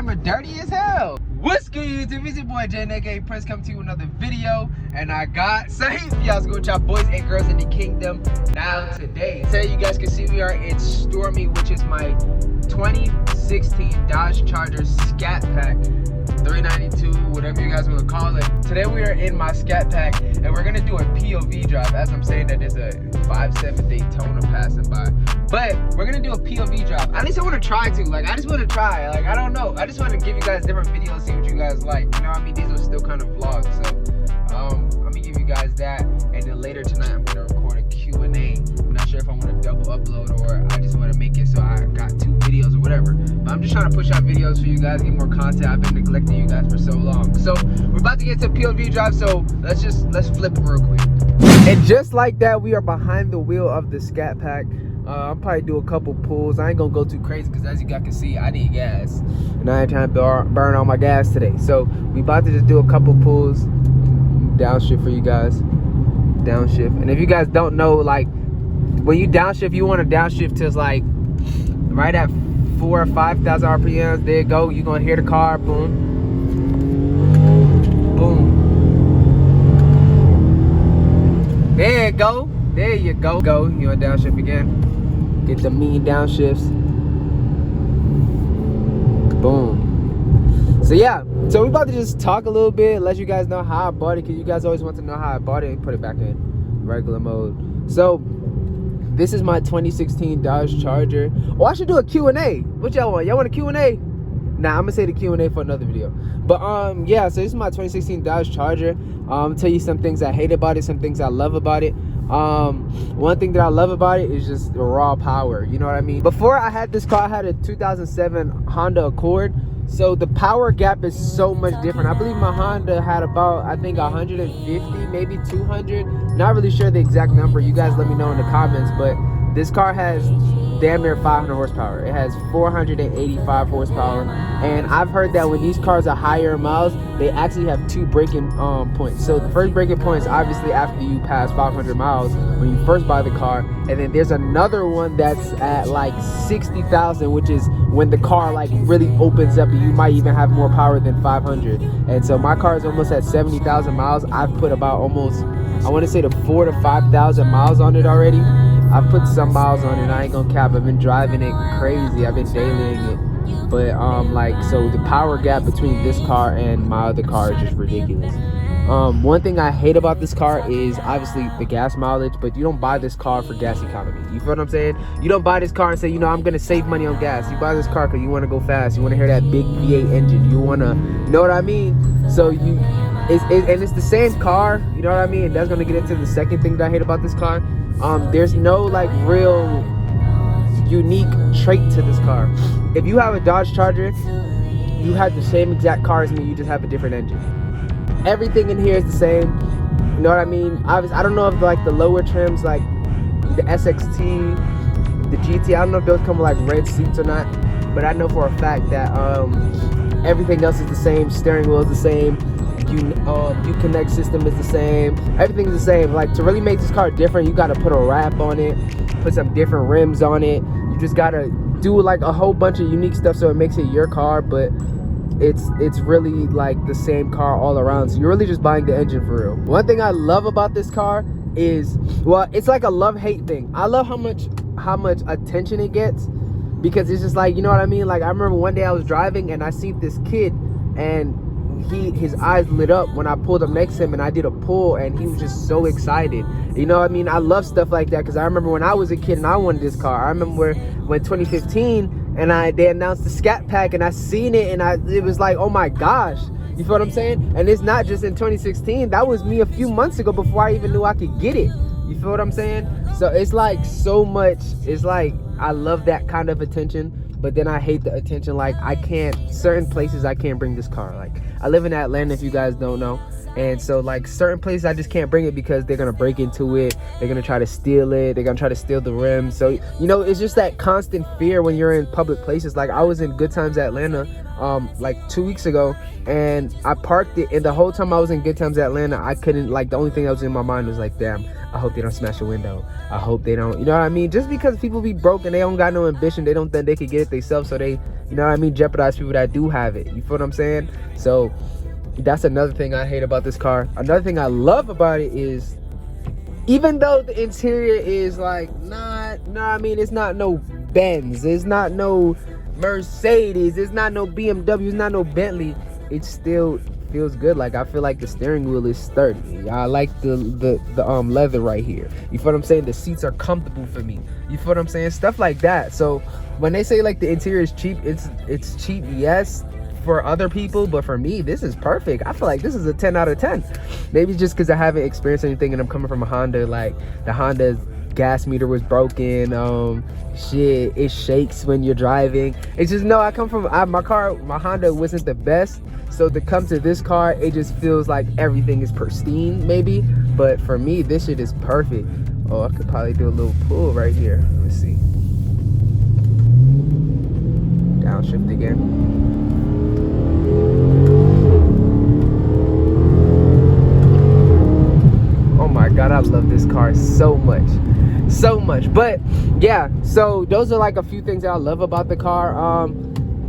camera dirty as hell. What's good, YouTube? It's your boy Jay, aka Prince, coming to you with another video. And I got same y'all go with y'all boys and girls in the kingdom. Now today, you guys can see we are in Stormy, which is my 2016 Dodge Charger Scat Pack. 392, whatever you guys want to call it. Today we are in my Scat Pack and we're gonna do a POV drive. As I'm saying that there's a 5.7 Daytona passing by, but we're gonna do a POV drive. At least I want to try to. Like, I just want to try. Like, I don't know. I just want to give you guys different videos, see what you guys like. You know what I mean? These are still kind of vlogs, so I'm gonna give you guys that, and then later tonight I'm gonna record a Q&A. I'm not sure if I want to double upload or I just want to make it so I got 2 videos or whatever. But I'm just trying to push out videos for you guys, get more content. I've been neglecting you guys for so long. So we're about to get to POV drive, so let's flip it real quick. And just like that, we are behind the wheel of the Scat Pack. I'll probably do a couple pulls. I ain't gonna go too crazy because as you guys can see, I need gas. And I ain't trying to burn all my gas today. So we about to just do a couple pulls. Downshift for you guys. Downshift. And if you guys don't know, like, when you downshift, you want to downshift to like right at 4,000 or 5,000 RPMs. There you go. You're gonna hear the car. Boom. Boom. There you go. There you go. Go. You want to downshift again? Get the mean downshifts. Boom. So yeah. So we about to just talk a little bit, let you guys know how I bought it, because you guys always want to know how I bought it, and put it back in regular mode. So this is my 2016 Dodge Charger. Oh, I should do a Q&A. What y'all want? Y'all want a Q&A? Nah, I'm gonna say the Q&A for another video. But yeah, so this is my 2016 Dodge Charger. I'll tell you some things I hate about it, some things I love about it. One thing that I love about it is just the raw power, you know what I mean? Before I had this car, I had a 2007 Honda Accord. So the power gap is so much different. I believe my Honda had about, I think, 150, maybe 200. Not really sure the exact number. You guys let me know in the comments. But this car has damn near 500 horsepower. It has 485 horsepower. And I've heard that when these cars are higher in miles, they actually have 2 braking points. So the first braking point is obviously after you pass 500 miles when you first buy the car. And then there's another one that's at like 60,000, which is when the car like really opens up and you might even have more power than 500. And so my car is almost at 70,000 miles. I've put about almost, I want to say, the 4,000 to 5,000 miles on it already. I've put some miles on it. I ain't gonna cap. I've been driving it crazy. I've been dailying it. But like, so the power gap between this car and my other car is just ridiculous. One thing I hate about this car is obviously the gas mileage, but you don't buy this car for gas economy. You feel what I'm saying? You don't buy this car and say, you know, I'm gonna save money on gas. You buy this car because you want to go fast. You want to hear that big V8 engine. You want to, you know what I mean? So and it's the same car. You know what I mean? And that's gonna get into the second thing that I hate about this car. There's no like real unique trait to this car. If you have a Dodge Charger, you have the same exact car as me. You just have a different engine. Everything in here is the same. You know what I mean? I don't know if like the lower trims, like the SXT, the GT, I don't know if those come with like red seats or not, but I know for a fact that everything else is the same. Steering wheel is the same. Uconnect system is the same. Everything is the same. Like, to really make this car different, you gotta put a wrap on it, put some different rims on it. You just gotta do like a whole bunch of unique stuff so it makes it your car, but it's really like the same car all around. So you're really just buying the engine for real. One thing I love about this car is, well, it's like a love-hate thing. I love how much attention it gets, because it's just like, you know what I mean? Like, I remember one day I was driving and I seen this kid, and his eyes lit up when I pulled up next to him and I did a pull, and he was just so excited. You know what I mean? I love stuff like that, because I remember when I was a kid and I wanted this car. I remember when 2015 and they announced the Scat Pack and I seen it, and it was like, oh my gosh. You feel what I'm saying? And it's not just in 2016. That was me a few months ago before I even knew I could get it. You feel what I'm saying? So it's like so much. It's like I love that kind of attention, but then I hate the attention. Like, I can't, certain places I can't bring this car. Like, I live in Atlanta, if you guys don't know, and so like certain places I just can't bring it because they're gonna break into it, they're gonna try to steal it, they're gonna try to steal the rims. So, you know, it's just that constant fear when you're in public places. Like, I was in Good Times Atlanta like 2 weeks ago, and I parked it, and the whole time I was in Good Times Atlanta, I couldn't, like, the only thing that was in my mind was like, damn, I hope they don't smash a window. I hope they don't, you know what I mean? Just because people be broke and they don't got no ambition, they don't think they could get it themselves, so they you know what I mean, jeopardize people that do have it. You feel what I'm saying? So that's another thing I hate about this car. Another thing I love about it is, even though the interior is like it's not no Benz, it's not no Mercedes, it's not no BMW, it's not no Bentley, it still feels good. Like, I feel like the steering wheel is sturdy. I like the leather right here. You feel what I'm saying? The seats are comfortable for me. You feel what I'm saying? Stuff like that. So when they say like the interior is cheap, it's cheap, yes, for other people, but for me, this is perfect. I feel like this is a 10 out of 10. Maybe just because I haven't experienced anything and I'm coming from a Honda. Like, the Honda's gas meter was broken, shit, it shakes when you're driving. It's just, no, I come from my Honda wasn't the best, so to come to this car, it just feels like everything is pristine, maybe. But for me, this shit is perfect. Oh, I could probably do a little pull right here. Let's see. Downshift again. Oh my god, I love this car so much. But yeah, so those are like a few things that I love about the car.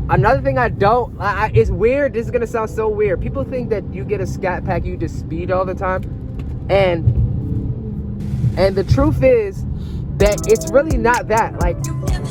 Another thing I don't, it's weird, this is gonna sound so weird. People think that you get a Scat Pack, you just speed all the time, and the truth is that it's really not that. Like,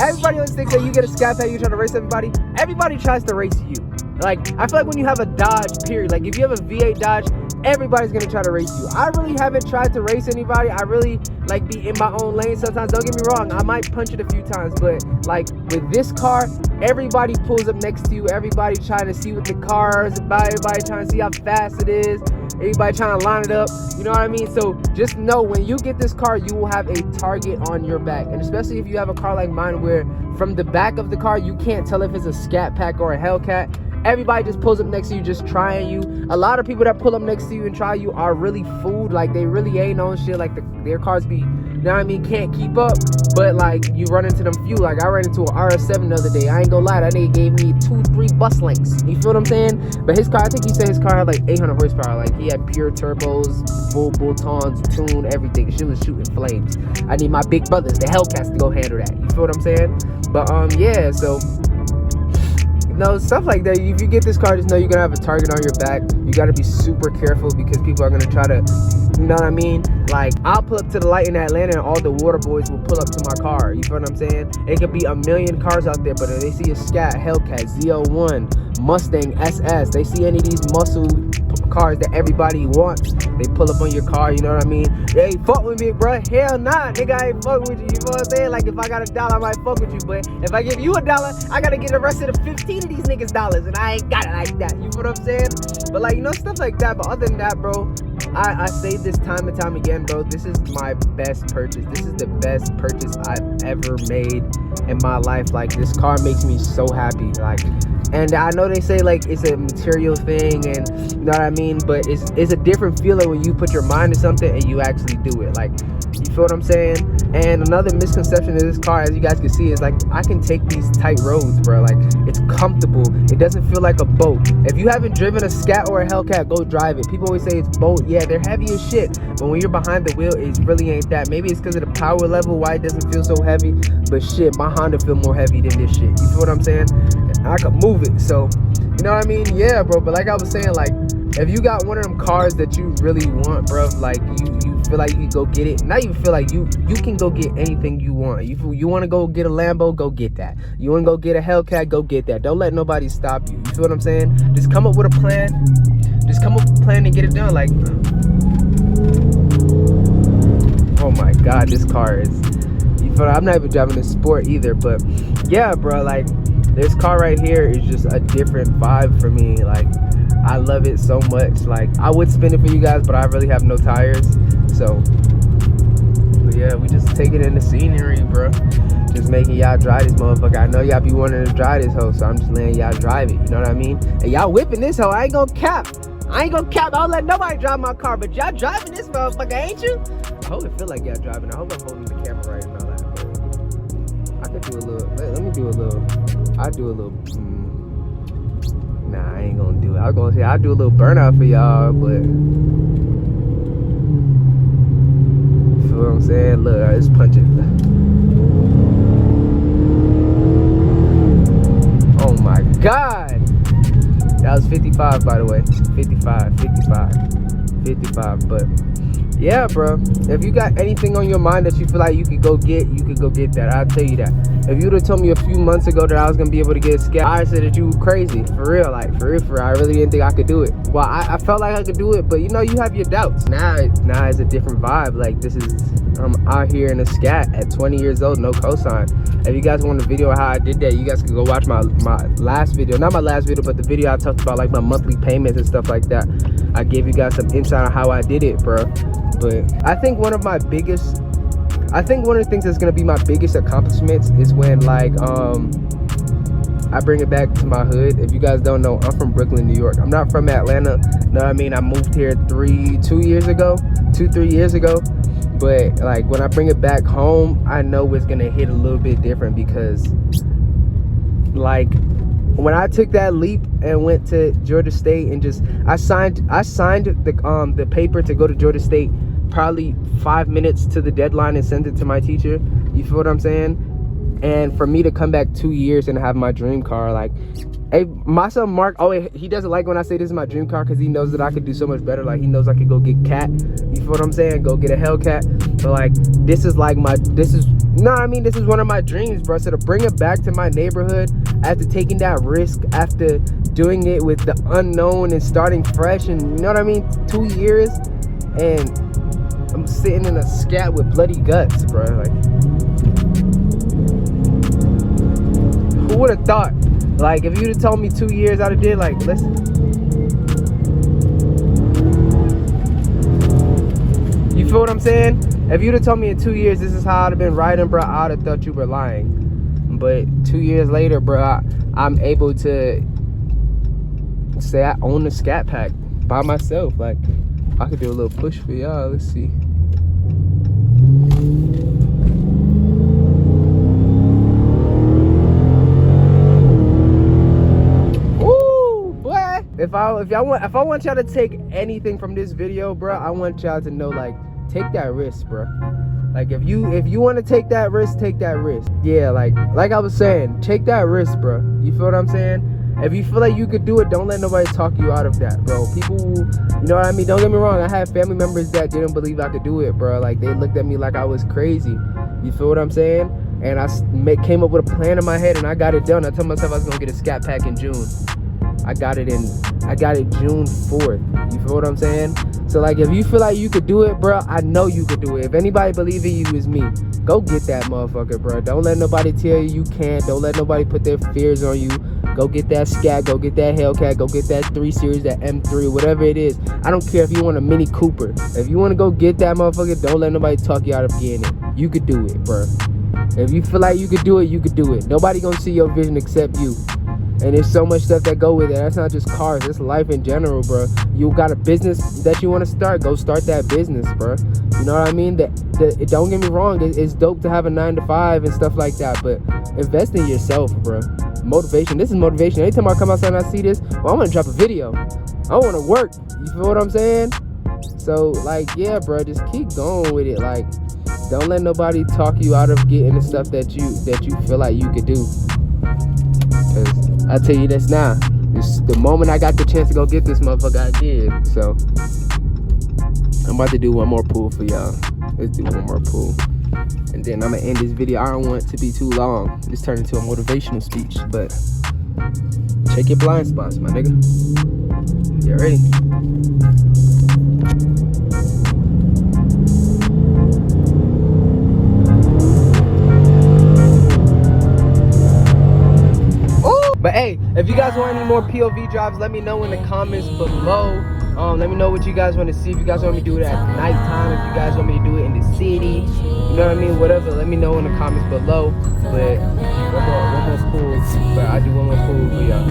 everybody always thinks that you get a Scat Pack, you try to race everybody. Everybody tries to race you. Like, I feel like when you have a Dodge, period, like if you have a V8 Dodge, everybody's gonna try to race you. I really haven't tried to race anybody. I really like be in my own lane sometimes. Don't get me wrong, I might punch it a few times, but like with this car, everybody pulls up next to you. Everybody trying to see what the car is about. Everybody trying to see how fast it is. Everybody trying to line it up. You know what I mean? So just know, when you get this car, you will have a target on your back. And especially if you have a car like mine, where from the back of the car, you can't tell if it's a Scat Pack or a Hellcat. Everybody just pulls up next to you, just trying you. A lot of people that pull up next to you and try you are really fooled. Like, they really ain't on shit. Like, their cars be, you know what I mean, can't keep up. But like, you run into them few. Like, I ran into an RS7 the other day. I ain't gonna lie, that nigga gave me 2-3 bus lengths. You feel what I'm saying? But his car, I think he said his car had like 800 horsepower. Like, he had pure turbos, full bolt-ons, tune, everything. Shit was shooting flames. I need my big brothers, the Hellcats, to go handle that. You feel what I'm saying? But yeah, so no, stuff like that. If you get this car, just know you're gonna have a target on your back. You gotta be super careful, because people are gonna try to, you know what I mean? Like, I'll pull up to the light in Atlanta and all the water boys will pull up to my car. You feel what I'm saying? It could be a million cars out there, but if they see a Scat, Hellcat, Z01, Mustang, SS, they see any of these muscle cars that everybody wants, they pull up on your car. You know what I mean? Hey, fuck with me, bro. Hell nah, nigga, I ain't fuck with you. You know what I'm saying? Like, if I got $1, I might fuck with you, but if I give you $1, I gotta get the rest of the 15 of these niggas dollars, and I ain't got it like that. You feel what I'm saying? But like, you know, stuff like that. But other than that, bro, I say this time and time again, bro, this is my best purchase. This is the best purchase I've ever made in my life. Like, this car makes me so happy. Like, and I know they say like it's a material thing, and you know what I mean, but it's a different feeling when you put your mind to something and you actually do it. Like, you feel what I'm saying? And another misconception of this car, as you guys can see, is like, I can take these tight roads, bro. Like, it's comfortable. It doesn't feel like a boat. If you haven't driven a Scat or a Hellcat, go drive it. People always say it's boat. Yeah, they're heavy as shit, but when you're behind the wheel, it really ain't that. Maybe it's because of the power level why it doesn't feel so heavy, but shit, my Honda feel more heavy than this shit. You feel what I'm saying? I can move it, so you know what I mean? Yeah, bro. But like I was saying, like, if you got one of them cars that you really want, bro, like you feel like you can go get it. Not even feel like you can go get anything you want. You want to go get a Lambo, go get that. You want to go get a Hellcat, go get that. Don't let nobody stop you. You feel what I'm saying? Just come up with a plan. Just come up with a plan and get it done. Like, oh my god, this car is, you feel, I'm not even driving a sport either, but yeah, bro, like, this car right here is just a different vibe for me. Like, I love it so much. Like, I would spin it for you guys, but I really have no tires. So, but yeah, we just taking in the scenery, bro. Just making y'all drive this motherfucker. I know y'all be wanting to drive this hoe, so I'm just letting y'all drive it. You know what I mean? And y'all whipping this hoe. I ain't gonna cap. I don't let nobody drive my car, but y'all driving this motherfucker, ain't you? I hope it feel like y'all driving. I hope I'm holding the camera right and all that. But I could do a little. Let me do a little. I'll do a little. Nah, I ain't gonna do it. I was gonna say I'll do a little burnout for y'all, but you feel what I'm saying? Look, I just punch it. Oh my God. That was 55, by the way. 55. But yeah, bro. If you got anything on your mind that you feel like you could go get that. I'll tell you that. If you would have told me a few months ago that I was gonna be able to get a Scat, I said that you were crazy. For real. I really didn't think I could do it. Well, I felt like I could do it, but you know, you have your doubts. Now it's a different vibe. Like, this is, I'm out here in a Scat at 20 years old, no cosign. If you guys want a video of how I did that, you guys can go watch my last video. Not my last video, but the video I talked about like my monthly payments and stuff like that. I gave you guys some insight on how I did it, bro. But I think one of the things that's gonna be my biggest accomplishments is when, like, I bring it back to my hood. If you guys don't know, I'm from Brooklyn, New York. I'm not from Atlanta. You know what I mean? I moved here 3 years ago. But like, when I bring it back home, I know it's gonna hit a little bit different, because like, when I took that leap and went to Georgia State and just I signed the paper to go to Georgia State probably 5 minutes to the deadline and sent it to my teacher. You feel what I'm saying? And for me to come back 2 years and have my dream car, like, hey, my son Mark, he doesn't like when I say this is my dream car, because he knows that I could do so much better. Like, he knows I could go get Cat. You feel what I'm saying? Go get a Hellcat. But like, this is one of my dreams, bro. So to bring it back to my neighborhood after taking that risk, after doing it with the unknown and starting fresh, and you know what I mean, 2 years, and I'm sitting in a Scat with bloody guts, bro. Like, who would have thought? Like, if you'd have told me 2 years I'd have did, like, listen. You feel what I'm saying? If you'd have told me in 2 years this is how I'd have been riding, bro, I'd have thought you were lying. But 2 years later, bro, I'm able to say I own the Scat Pack by myself. Like, I could do a little push for y'all. Let's see. If I want y'all to take anything from this video, bro, I want y'all to know, like, take that risk, bro. Like, if you want to take that risk, take that risk. Yeah, like I was saying, take that risk, bro. You feel what I'm saying? If you feel like you could do it, don't let nobody talk you out of that, bro. People, you know what I mean? Don't get me wrong. I had family members that didn't believe I could do it, bro. Like, they looked at me like I was crazy. You feel what I'm saying? And I came up with a plan in my head, and I got it done. I told myself I was gonna get a Scat Pack in June. I got it June 4th. You feel what I'm saying? So, like, if you feel like you could do it, bro, I know you could do it. If anybody believe in you, it's me. Go get that motherfucker, bro. Don't let nobody tell you can't. Don't let nobody put their fears on you. Go get that Scat. Go get that Hellcat. Go get that 3 Series, that M3, whatever it is. I don't care if you want a Mini Cooper. If you want to go get that motherfucker, don't let nobody talk you out of getting it. You could do it, bro. If you feel like you could do it, you could do it. Nobody gonna see your vision except you. And there's so much stuff that go with it. That's not just cars, it's life in general, bro. You got a business that you want to start, go start that business, bro. You know what I mean? Don't get me wrong, it's dope to have a 9-to-5 and stuff like that, but invest in yourself, bro. Motivation, this is motivation. Anytime I come outside and I see this, well, I want to drop a video. I want to work. You feel what I'm saying? So, like, yeah, bro, just keep going with it. Like, don't let nobody talk you out of getting the stuff that you feel like you could do. Cause I'll tell you this now. The moment I got the chance to go get this motherfucker, I did. So, I'm about to do one more pull for y'all. Let's do one more pull. And then I'm going to end this video. I don't want it to be too long. This turned into a motivational speech. But, check your blind spots, my nigga. Get ready. But hey, if you guys want any more POV drops, let me know in the comments below. Let me know what you guys want to see. If you guys want me to do it at nighttime, if you guys want me to do it in the city, you know what I mean, whatever, let me know in the comments below. But one more pull. But I do one more pull for y'all.